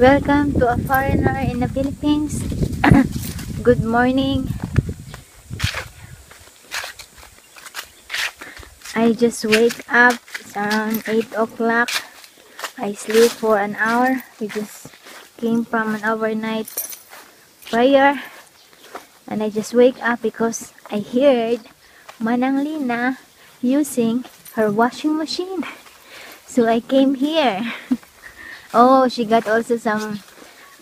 Welcome to a foreigner in the Philippines. Good morning. I just wake up. It's around 8 o'clock. I sleep for an hour. We just came from an overnight prayer. And I just wake up because I heard Manang Lina using her washing machine. So I came here. Oh, she got also some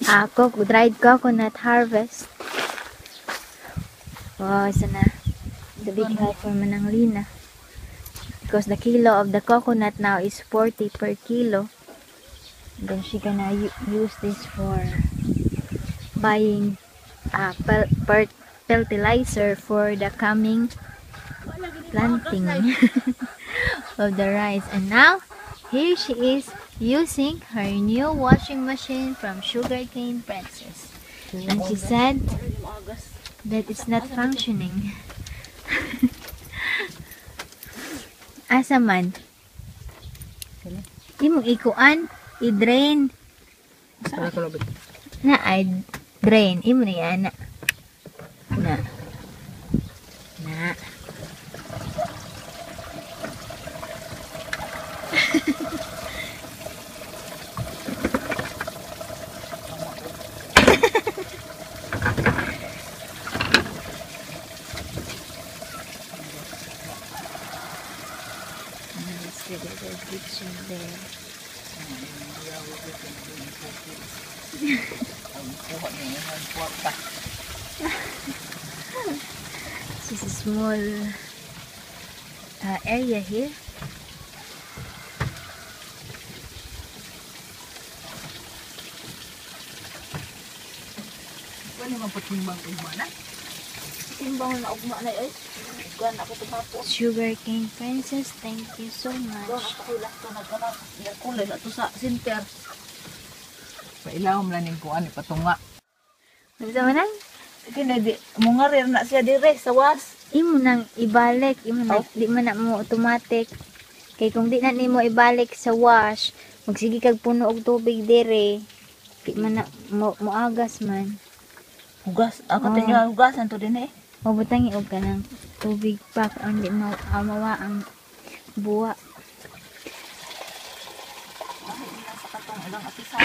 dried coconut harvest. Wow, it's the big help for Manang Lina. Because the kilo of the coconut now is 40 per kilo. Then she gonna use this for buying fertilizer for the coming planting of the rice. And now, here she is using her new washing machine from Sugarcane Princess. And she said that it's not functioning. Asa man? Imong ikuan, i-drain. Na ay drain, imo ni ana. Na. This is a small area here. Ano naman po timbang ugma na? Timbang na ugma na eh. Kuan ako tumapo. Sugarcane Princess, thank you so much. Kulay to nagkanap. Kulay na to sa center. Pailawom lang ning kuan ipatunga. Nagsa man nang? Kini di mo nga rin na siya dire sa was. Imo nang ibalik, imo na di man na mo automatic. Kay kung di na nimo ibalik sa wash, magsige kag puno og tubig dire. Di man na moagas man. Hugas, ako tinyo hugasan to din eh. O butangi og kanang tubig pa ang di mawa ang buwa. Sa katong ilang atisan.